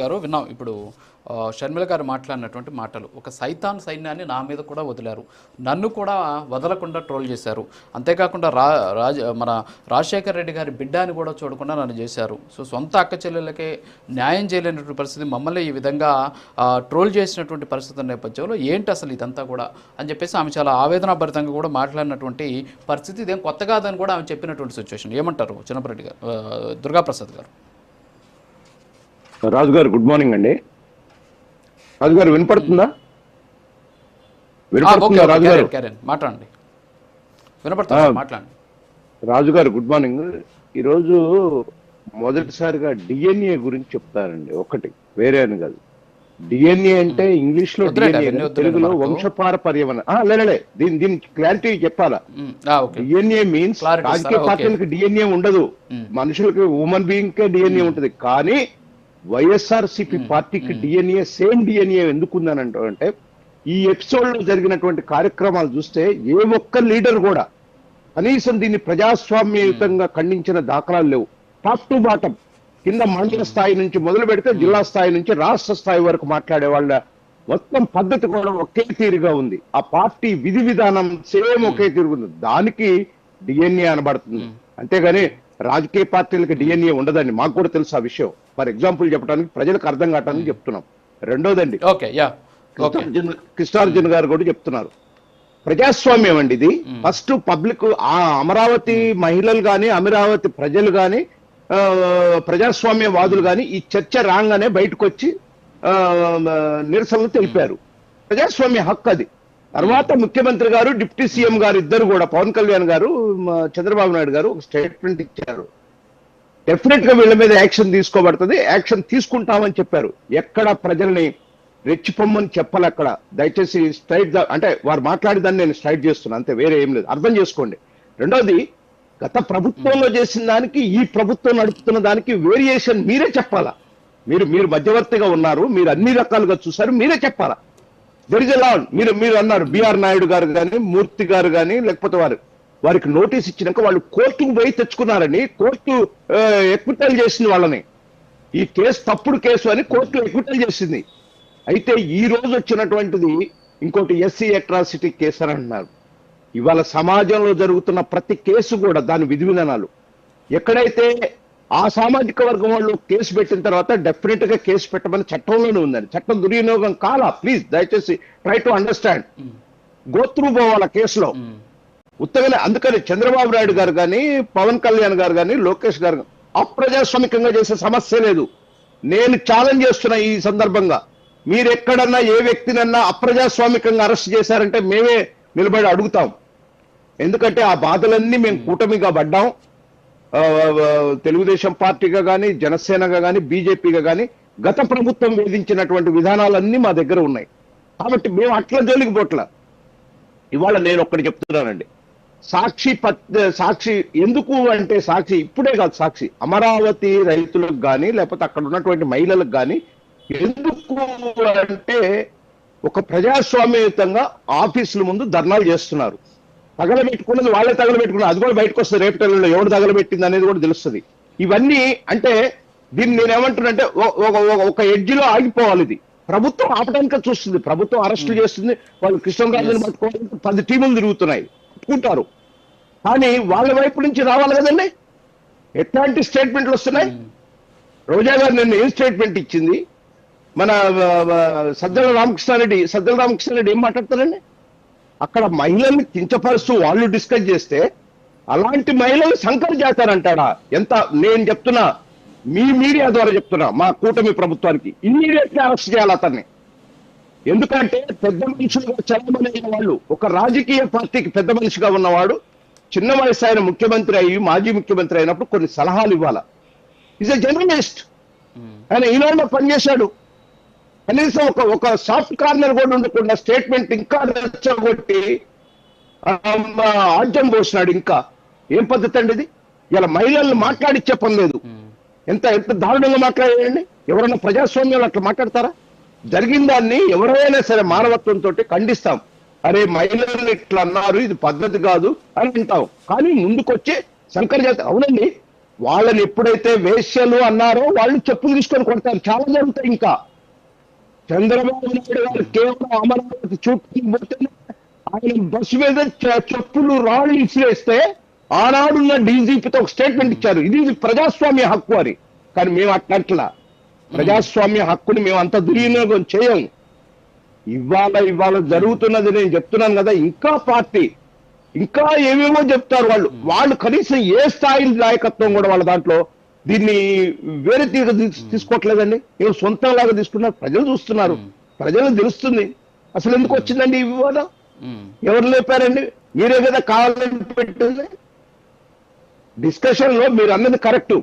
గారు విన్నాం ఇప్పుడు షర్మిల గారు మాట్లాడినటువంటి మాటలు. ఒక సైతాన్ సైన్యాన్ని నా మీద కూడా వదిలారు, నన్ను కూడా వదలకుండా ట్రోల్ చేశారు, అంతేకాకుండా మన రాజశేఖర్ రెడ్డి గారి బిడ్డ అని కూడా చూడకుండా నన్ను చేశారు. సో సొంత అక్క చెల్లెళ్ళకే న్యాయం చేయలేనటువంటి పరిస్థితి, మమ్మల్ని ఈ విధంగా ట్రోల్ చేసినటువంటి పరిస్థితుల నేపథ్యంలో ఏంటి అసలు ఇదంతా కూడా అని చెప్పేసి ఆమె చాలా ఆవేదనాభరితంగా కూడా మాట్లాడినటువంటి పరిస్థితి. ఇదేం కొత్త కాదని కూడా ఆమె చెప్పినటువంటి సిచ్యువేషన్. ఏమంటారు చిన్నపరెడ్డి గారు, దుర్గాప్రసాద్ గారు? రాజు గారు గుడ్ మార్నింగ్ అండి. రాజు గారు వినపడుతుందా? రాజు గారు మాట్లాడండి, వినపడుతుందా? మాట్లాడండి. రాజు గారు గుడ్ మార్నింగ్. ఈరోజు మొదటిసారిగా డిఎన్ఏ గురించి చెప్తారండి. ఒకటి వేరే అని కాదు, డిఎన్ఏ అంటే ఇంగ్లీష్ లో డిఎన్ఏ, తెలుగులో వంశపారపర్యం లేలే. దీనికి క్లారిటీ చెప్పాలా? డిఎన్ఏ మీన్స్ రాజకీయ పార్టీలకు డిఎన్ఏ ఉండదు, మనుషులకి హ్యూమన్ బీయింగ్ కే డిఎన్ఏ ఉంటది. కానీ వైఎస్ఆర్సీపీ పార్టీకి డిఎన్ఏ సేమ్ డిఎన్ఏ ఎందుకుందని అంటే ఈ ఎపిసోడ్ లో జరిగినటువంటి కార్యక్రమాలు చూస్తే ఏ ఒక్క లీడర్ కూడా కనీసం దీన్ని ప్రజాస్వామ్యయుతంగా ఖండించిన దాఖలాలు లేవు. టాప్ టు బాటం, కింద మండల స్థాయి నుంచి మొదలు పెడితే జిల్లా స్థాయి నుంచి రాష్ట్ర స్థాయి వరకు మాట్లాడే వాళ్ళ మొత్తం పద్ధతి కూడా ఒకే తీరుగా ఉంది. ఆ పార్టీ విధి విధానం సేమ్ ఒకే తీరుగా ఉంది. దానికి డిఎన్ఏ అనబడుతుంది. అంతేగాని రాజకీయ పార్టీలకు డిఎన్ఏ ఉండదండి. మాకు కూడా తెలుసు ఆ విషయం. ఫర్ ఎగ్జాంపుల్ చెప్పడానికి, ప్రజలకు అర్థం కావటానికి చెప్తున్నాం. రెండోదండి, కృష్ణార్జున్ గారు కూడా చెప్తున్నారు, ప్రజాస్వామ్యం అండి ఇది. ఫస్ట్ పబ్లిక్, ఆ అమరావతి మహిళలు కానీ అమరావతి ప్రజలు కానీ ప్రజాస్వామ్యవాదులు కానీ ఈ చర్చ రాగానే బయటకు వచ్చి నిరసనలు తెలిపారు. ప్రజాస్వామ్య హక్కు అది. తర్వాత ముఖ్యమంత్రి గారు, డిప్యూటీ సీఎం గారు ఇద్దరు కూడా, పవన్ కళ్యాణ్ గారు, చంద్రబాబు నాయుడు గారు ఒక స్టేట్మెంట్ ఇచ్చారు. డెఫినెట్ గా వీళ్ళ మీద యాక్షన్ తీసుకోబడుతుంది, యాక్షన్ తీసుకుంటామని చెప్పారు. ఎక్కడ ప్రజల్ని రెచ్చిపోమ్మని చెప్పాలి అక్కడ. దయచేసి స్ట్రైట్ అంటే వారు మాట్లాడేదాన్ని నేను స్ట్రైట్ చేస్తున్నాను, అంతే, వేరే ఏం లేదు, అర్థం చేసుకోండి. రెండోది, గత ప్రభుత్వంలో చేసిన దానికి ఈ ప్రభుత్వం నడుపుతున్న దానికి వేరియేషన్ మీరే చెప్పాలా. మీరు మధ్యవర్తిగా ఉన్నారు, మీరు అన్ని రకాలుగా చూసారు, మీరే చెప్పాలా. దెర్ ఇస్ ఎ లా. మీరు అన్నారు బిఆర్ నాయుడు గారు కానీ, మూర్తి గారు కానీ, లేకపోతే వారికి నోటీస్ ఇచ్చినాక వాళ్ళు కోర్టుకు పోయి తెచ్చుకున్నారని, కోర్టు ఎక్విటల్ చేసింది వాళ్ళని. ఈ కేసు తప్పుడు కేసు అని కోర్టు ఎక్విటల్ చేసింది. అయితే ఈ రోజు వచ్చినటువంటిది ఇంకోటి ఎస్సీ అట్రాసిటీ కేసు అని అంటున్నారు. ఇవాళ సమాజంలో జరుగుతున్న ప్రతి కేసు కూడా దాని విధి విధానాలు, ఎక్కడైతే ఆ సామాజిక వర్గం వాళ్ళు కేసు పెట్టిన తర్వాత డెఫినెట్ గా కేసు పెట్టమని చట్టంలోనే ఉందండి. చట్టం దుర్వినియోగం కాలా. ప్లీజ్ దయచేసి ట్రై టు అండర్స్టాండ్. గోత్రూ పోవాల కేసులో ఉత్తగానే. అందుకని చంద్రబాబు నాయుడు గారు కానీ, పవన్ కళ్యాణ్ గారు కానీ, లోకేష్ గారు అప్రజాస్వామికంగా చేసే సమస్య లేదు. నేను ఛాలెంజ్ చేస్తున్నా ఈ సందర్భంగా, మీరు ఎక్కడన్నా ఏ వ్యక్తినన్నా అప్రజాస్వామికంగా అరెస్ట్ చేశారంటే మేమే నిలబడి అడుగుతాం. ఎందుకంటే ఆ బాధలన్నీ మేము కూటమిగా పడ్డాం. తెలుగుదేశం పార్టీగా కానీ, జనసేనగా కానీ, బీజేపీగా కానీ గత ప్రభుత్వం వేధించినటువంటి విధానాలన్నీ మా దగ్గర ఉన్నాయి. కాబట్టి మేము అట్లా జోలికి పోట్ల. ఇవాళ నేను ఒక్కటి చెప్తున్నానండి, సాక్షి ఎందుకు అంటే, సాక్షి ఇప్పుడే కాదు, సాక్షి అమరావతి రైతులకు కానీ లేకపోతే అక్కడ ఉన్నటువంటి మహిళలకు కానీ ఎందుకు అంటే ఒక ప్రజాస్వామ్యయుతంగా ఆఫీసుల ముందు ధర్నాలు చేస్తున్నారు. తగలబెట్టుకున్నది వాళ్ళే తగలబెట్టుకున్నారు, అది కూడా బయటకు వస్తుంది. రేపటిలో ఎవడు తగలబెట్టింది అనేది కూడా తెలుస్తుంది. ఇవన్నీ అంటే దీన్ని నేనేమంటున్నానంటే ఒక ఎడ్జిలో ఆగిపోవాలి. ఇది ప్రభుత్వం ఆపడానికి చూస్తుంది, ప్రభుత్వం అరెస్టులు చేస్తుంది. వాళ్ళు కృష్ణరాజుని పట్టుకోవడానికి 10 టీములు తిరుగుతున్నాయి, పట్టుకుంటారు. కానీ వాళ్ళ వైపు నుంచి రావాలి కదండి. ఎట్లాంటి స్టేట్మెంట్లు వస్తున్నాయి? రోజా గారు నిన్న ఏం స్టేట్మెంట్ ఇచ్చింది? మన సజ్జల రామకృష్ణారెడ్డి ఏం మాట్లాడతారండి? అక్కడ మహిళల్ని కించపరుస్తూ వాళ్ళు డిస్కస్ చేస్తే అలాంటి మహిళలు సంకర్ చేస్తారంటాడా? ఎంత నేను చెప్తున్నా, మీ మీడియా ద్వారా చెప్తున్నా, మా కూటమి ప్రభుత్వానికి ఇమ్మీడియట్లీ అరెస్ట్ చేయాలి అతన్ని. ఎందుకంటే పెద్ద మనుషులుగా చలమనైన వాళ్ళు, ఒక రాజకీయ పార్టీకి పెద్ద మనిషిగా ఉన్నవాడు చిన్న వయసు ఆయన ముఖ్యమంత్రి అయ్యి మాజీ ముఖ్యమంత్రి అయినప్పుడు కొన్ని సలహాలు ఇవ్వాలా. ఈజ్ ఎ జర్నలిస్ట్, ఆయన ఈనాడులో పనిచేశాడు. కనీసం ఒక సాఫ్ట్ కార్నర్ కూడా ఉండకుండా స్టేట్మెంట్ ఇంకా రెచ్చగొట్టి ఆజ్యం పోసినాడు. ఇంకా ఏం పద్ధతి అండి ఇది? ఇలా మహిళలను మాట్లాడిచ్చే పని లేదు. ఎంత దారుణంగా మాట్లాడండి. ఎవరైనా ప్రజాస్వామ్యాలు అట్లా మాట్లాడతారా? జరిగిన దాన్ని ఎవరైనా సరే మానవత్వంతో ఖండిస్తాం. అరే మహిళలు ఇట్లా అన్నారు, ఇది పద్ధతి కాదు అని అంటాం. కానీ ముందుకొచ్చి శంకర్ జాతి, అవునండి వాళ్ళని ఎప్పుడైతే వేశ్యలు అన్నారో వాళ్ళు చెప్పులు తీసుకొని కొడతారు. చాలా జరుగుతాయి. ఇంకా చంద్రబాబు నాయుడు గారు కేవలం అమరావతి చుట్టూ పోతేనే ఆయన బస్సు మీద చెప్పులు రాళ్ళు ఇసిరేస్తే ఆనాడున్న డీజీపీతో ఒక స్టేట్మెంట్ ఇచ్చారు, ఇది ప్రజాస్వామ్య హక్కు అని. కానీ మేము అట్లా ప్రజాస్వామ్య హక్కుని మేము అంత దుర్వినియోగం చేయం. ఇవాళ జరుగుతున్నది నేను చెప్తున్నాను కదా, ఇంకా పార్టీ ఇంకా ఏమేమో చెప్తారు వాళ్ళు కనీసం ఏ స్థాయి నాయకత్వం కూడా వాళ్ళ దాంట్లో దీన్ని వేరే తీరు తీసుకోవట్లేదండి. ఏమో సొంతంలాగా తీసుకున్నారు. ప్రజలు చూస్తున్నారు, ప్రజలకు తెలుస్తుంది అసలు ఎందుకు వచ్చిందండి ఈ వివాదం. ఎవరు లేపారండి? మీరే కదా కావాలని పెట్టింది. డిస్కషన్ లో మీరు అన్నది కరెక్ట్.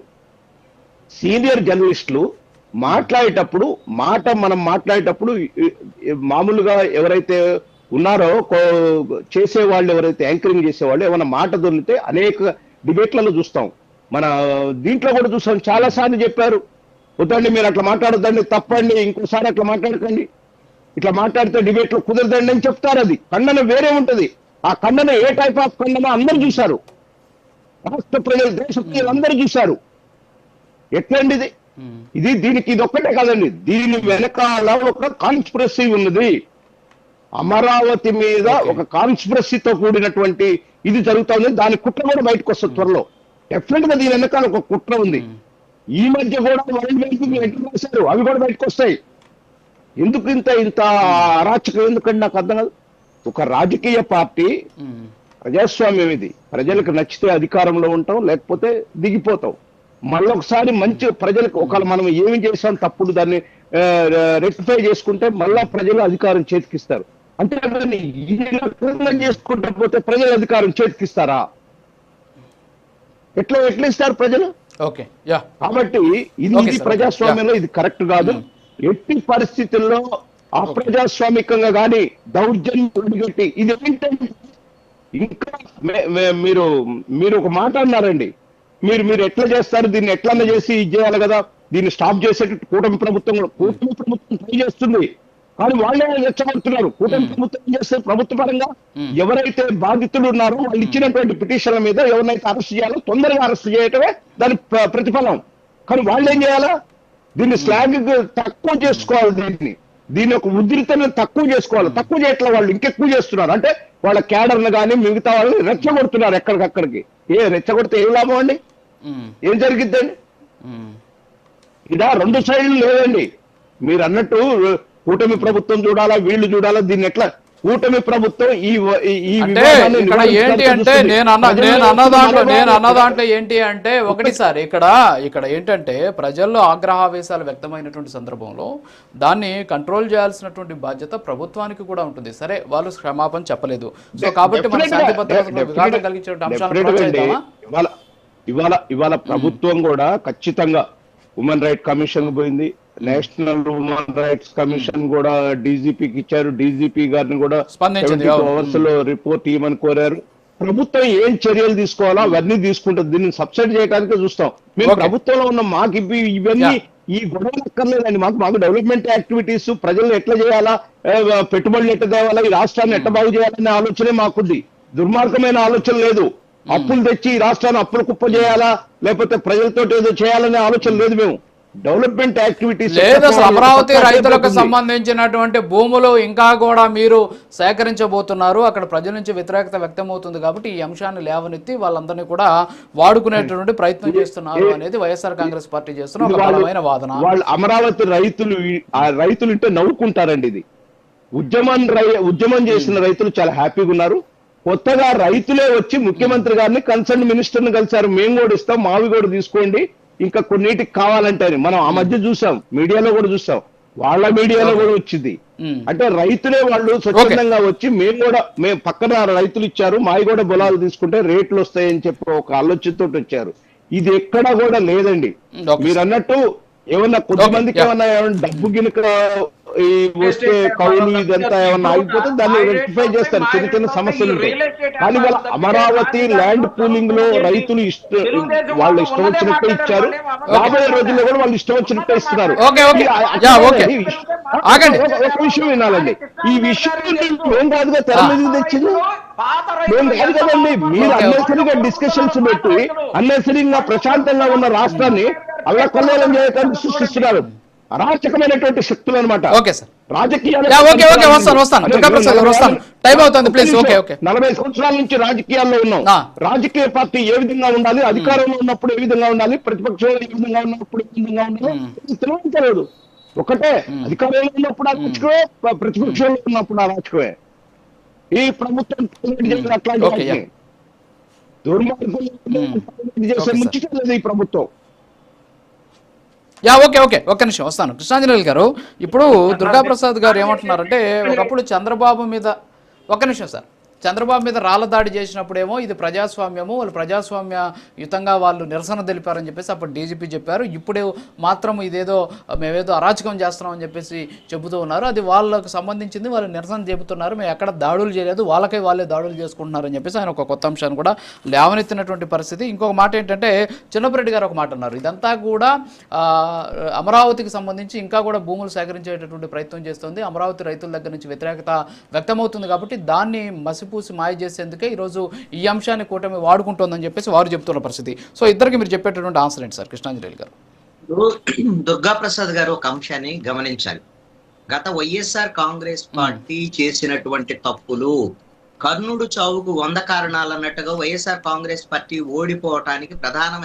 సీనియర్ జర్నలిస్టులు మాట్లాడేటప్పుడు మనం మాట్లాడేటప్పుడు మామూలుగా ఎవరైతే ఉన్నారో చేసేవాళ్ళు, ఎవరైతే యాంకరింగ్ చేసేవాళ్ళు ఏమైనా మాట దొరికితే అనేక డిబేట్లలో చూస్తాం. మన దీంట్లో కూడా చూస్తాం. చాలా సార్లు చెప్పారు, వద్దండి మీరు అట్లా మాట్లాడొద్దండి, తప్పండి, ఇంకోసారి అట్లా మాట్లాడకండి, ఇట్లా మాట్లాడితే డిబేట్ లో కుదరదండి అని చెప్తారు. అది ఖండన వేరే ఉంటది. ఆ ఖండన ఏ టైప్ ఆఫ్ ఖండన అందరూ చూశారు. రాష్ట్ర ప్రజలు, దేశ ప్రజలు అందరూ చూశారు. ఎట్లండి దీనికి ఇది ఒక్కటే కాదండి, దీని వెనకాల ఒక కాన్స్పిరసీ ఉన్నది. అమరావతి మీద ఒక కాన్స్పిరసీతో కూడినటువంటి ఇది జరుగుతుంది. దాని కుట్ర కూడా బయటకు వస్తుంది త్వరలో. డెఫినెట్ గా దీని వెనకాల ఒక కుట్ర ఉంది. ఈ మధ్య కూడా వరల్డ్ బ్యాంకింగ్ ఎట్లా రాశారు, అవి కూడా బయటకు వస్తాయి. ఎందుకు ఇంత అరాచకం ఎందుకంటే నాకు అర్థం కాదు. ఒక రాజకీయ పార్టీ, ప్రజాస్వామ్యం ఇది. ప్రజలకు నచ్చితే అధికారంలో ఉంటాం, లేకపోతే దిగిపోతాం. మళ్ళొకసారి మంచి ప్రజలకు ఒకవేళ మనం ఏమి చేసాం తప్పుడు దాన్ని రెక్టిఫై చేసుకుంటే మళ్ళా ప్రజలు అధికారం చేతికిస్తారు. అంటే చేసుకుంటా పోతే ప్రజలు అధికారం చేతికిస్తారా? ఎట్లా ఇస్తారు ప్రజలు? కాబట్టి ఇది ప్రజాస్వామ్యంలో ఇది కరెక్ట్ కాదు. ఎట్టి పరిస్థితుల్లో అప్రజాస్వామికంగా కానీ దౌర్జన్యం ఇది ఏంటంటే, ఇంకా మీరు ఒక మాట అన్నారండి, మీరు ఎట్లా చేస్తారు, దీన్ని ఎట్లన్నా చేసి ఇది చేయాలి కదా, దీన్ని స్టాప్ చేసేటట్టు కూటమి ప్రభుత్వం ట్రై చేస్తుంది. కానీ వాళ్ళే రెచ్చగొడుతున్నారు. కూటమి ప్రభుత్వం ఏం చేస్తారు, ప్రభుత్వ పరంగా ఎవరైతే బాధితులు ఉన్నారో వాళ్ళు ఇచ్చినటువంటి పిటిషన్ల మీద ఎవరినైతే అరెస్ట్ చేయాలో తొందరగా అరెస్ట్ చేయటమే దాని ప్రతిఫలం. కానీ వాళ్ళు ఏం చేయాలా, దీన్ని స్లాగ్ తక్కువ చేసుకోవాలి, దీని యొక్క ఉధృతను తక్కువ చేసుకోవాలి. తక్కువ చేయట్లా, వాళ్ళు ఇంకెక్కువ చేస్తున్నారు. అంటే వాళ్ళ క్యాడర్ను కానీ మిగతా వాళ్ళని రెచ్చగొడుతున్నారు ఎక్కడికక్కడికి. రెచ్చగొడితే ఏం లాభం అండి? ఏం జరిగిద్దండి? ఇదా రెండు సైడ్లు లేదండి. మీరు అన్నట్టు కూటమి ప్రభుత్వం చూడాలా, వీళ్ళు చూడాలా, దీన్ని ఎట్లా కూటమి ప్రభుత్వం ఇక్కడ ఏంటి అంటే నేను అన్న దాంట్లో ఏంటి అంటే ఒకటి సార్, ఇక్కడ ఏంటంటే ప్రజల్లో ఆగ్రహావేశాలు వ్యక్తమైనటువంటి సందర్భంలో దాన్ని కంట్రోల్ చేయాల్సినటువంటి బాధ్యత ప్రభుత్వానికి కూడా ఉంటుంది. సరే, వాళ్ళు క్షమాపణ చెప్పలేదు, సో కాబట్టి మన శాంతి భద్రతలకు విఘాతం కలిగించే అంశాలను ఇవాళ ప్రభుత్వం కూడా ఖచ్చితంగా ఉమెన్ రైట్ కమిషన్ పోయింది. నేషనల్ హ్యూమన్ రైట్స్ కమిషన్ కూడా డీజీపీకి ఇచ్చారు. డీజీపీ గారిని కూడా 72 అవర్స్ లో రిపోర్ట్ ఇవ్వమని కోరారు. ప్రభుత్వం ఏం చర్యలు తీసుకోవాలో అవన్నీ తీసుకుంటుంది. దీన్ని సబ్సిడీ చేయడానికి చూస్తాం. మేము ప్రభుత్వంలో ఉన్న మాకు ఇవన్నీ ఈ గొడవలు అక్కర్లేదండి. మాకు డెవలప్మెంట్ యాక్టివిటీస్, ప్రజలను ఎట్లా చేయాలా, పెట్టుబడులు ఎట్లా తేవాలా, ఈ రాష్ట్రాన్ని ఎట్లా బాగు చేయాలనే ఆలోచనే మాకుంది. దుర్మార్గమైన ఆలోచన లేదు. అప్పులు తెచ్చి ఈ రాష్ట్రాన్ని అప్పులు కుప్ప చేయాలా, లేకపోతే ప్రజలతో ఏదో చేయాలనే ఆలోచన లేదు. మేము డెవలప్మెంట్ యాక్టివిటీస్ లేదు. అసలు అమరావతి రైతులకు సంబంధించినటువంటి భూములు ఇంకా కూడా మీరు సేకరించబోతున్నారు. అక్కడ ప్రజల నుంచి వ్యతిరేకత వ్యక్తం అవుతుంది కాబట్టి ఈ అంశాన్ని లేవనెత్తి వాళ్ళందరినీ కూడా వాడుకునేటువంటి ప్రయత్నం చేస్తున్నారు అనేది వైఎస్ఆర్ కాంగ్రెస్ పార్టీ చేస్తున్న ఒక బలమైన వాదన. వాళ్ళు అమరావతి రైతులు అంటే నవ్వుకుంటారండి. ఇది ఉద్యమం చేసిన రైతులు చాలా హ్యాపీగా ఉన్నారు. కొత్తగా రైతులే వచ్చి ముఖ్యమంత్రి గారిని, కన్సర్న్ మినిస్టర్ని కలిసారు. మేము కూడా ఇస్తాం, మావి కూడా తీసుకోండి, ఇంకా కొన్నిటికి కావాలంటే మనం ఆ మధ్య చూసాం, మీడియాలో కూడా చూసాం, వాళ్ళ మీడియాలో కూడా వచ్చింది. అంటే రైతులే వాళ్ళు స్వచ్ఛందంగా వచ్చి మేము పక్కన రైతులు ఇచ్చారు, మావి కూడా పొలాలు తీసుకుంటే రేట్లు వస్తాయని చెప్పి ఒక ఆలోచనతో వచ్చారు. ఇది ఎక్కడా కూడా లేదండి. మీరు అన్నట్టు ఏమన్నా కొంతమందికి ఏమన్నా డబ్బు గినుక ఈ వస్తే కౌలు ఇదంతా ఏమన్నా ఆగిపోతే దాన్ని రెక్టిఫై చేస్తారు, చిన్న చిన్న సమస్యలు ఉంటాయి. కానీ వాళ్ళ అమరావతి ల్యాండ్ పూలింగ్ లో రైతులు వాళ్ళు ఇష్టం వచ్చినట్టే ఇచ్చారు, రాబోయే రోజుల్లో కూడా వాళ్ళు ఇష్టం వచ్చినట్టే ఇస్తున్నారు. ఒక విషయం వినాలండి, ఈ విషయం ఏం కాదుగా తెర మీదకి తెచ్చింది ఏం కాదు కదండి. మీరు అన్నెసరిగా డిస్కషన్స్ పెట్టి అన్నెసరిగా ప్రశాంతంగా ఉన్న రాష్ట్రాన్ని అల్లకల్లోలం చేయడానికి సృష్టిస్తున్నారు అరాచకమైనటువంటి శక్తులు అనమాట. రాజకీయాలు 40 సంవత్సరాల నుంచి రాజకీయాల్లో ఉన్నాం. రాజకీయ పార్టీ ఏ విధంగా ఉండాలి, అధికారంలో ఉన్నప్పుడు ఏ విధంగా ఉండాలి, ప్రతిపక్షంలో ఏ విధంగా ఉన్నప్పుడు ఏ విధంగా ఉండాలి తెలియదు. ఒకటే, అధికారంలో ఉన్నప్పుడు అరాచకమే, ప్రతిపక్షంలో ఉన్నప్పుడు అరాచకమే. ఈ ప్రభుత్వం అట్లాంటి దుర్మార్గం చేసే ముందు ఈ ప్రభుత్వం. ఒక్క నిమిషం వస్తాను. కృష్ణాంజనేయులు గారు, ఇప్పుడు దుర్గాప్రసాద్ గారు ఏమంటున్నారంటే, ఒకప్పుడు చంద్రబాబు మీద, ఒక్క నిమిషం సార్, చంద్రబాబు మీద రాళ్ల దాడి చేసినప్పుడేమో ఇది ప్రజాస్వామ్యము, వాళ్ళు ప్రజాస్వామ్యయుతంగా వాళ్ళు నిరసన తెలిపారని చెప్పేసి అప్పుడు డీజీపీ చెప్పారు. ఇప్పుడు మాత్రం ఇదేదో మేమేదో అరాచకం చేస్తున్నామని చెప్పేసి చెబుతూ ఉన్నారు. అది వాళ్ళకు సంబంధించింది, వాళ్ళు నిరసన చెబుతున్నారు, మేము ఎక్కడ దాడులు చేయలేదు, వాళ్ళే దాడులు చేసుకుంటున్నారని చెప్పేసి ఆయన ఒక కొత్త అంశాన్ని కూడా లేవనెత్తినటువంటి పరిస్థితి. ఇంకొక మాట ఏంటంటే, చిన్నపరెడ్డి గారు ఒక మాట అన్నారు, ఇదంతా కూడా అమరావతికి సంబంధించి ఇంకా కూడా భూములు సేకరించేటటువంటి ప్రయత్నం చేస్తుంది, అమరావతి రైతుల దగ్గర నుంచి వ్యతిరేకత వ్యక్తమవుతుంది కాబట్టి దాన్ని మసిపూసి మాయ చేసేందుకే ఈరోజు ఈ అంశాన్ని కూటమి వాడుకుంటోందని చెప్పేసి వారు చెప్తున్న పరిస్థితి. సో ఇద్దరికి మీరు చెప్పేటటువంటి ఆన్సర్ ఏంటి సార్ కృష్ణాంజనేయులు గారు? దుర్గాప్రసాద్ గారు ఒక అంశాన్ని గమనించాలి. గత వైఎస్ఆర్ కాంగ్రెస్ పార్టీ చేసినటువంటి తప్పులు, కర్ణుడు చావుకు 100 కారణాలు అన్నట్టుగా వైఎస్ఆర్ కాంగ్రెస్ పార్టీ ఓడిపోవటానికి ప్రధానమైన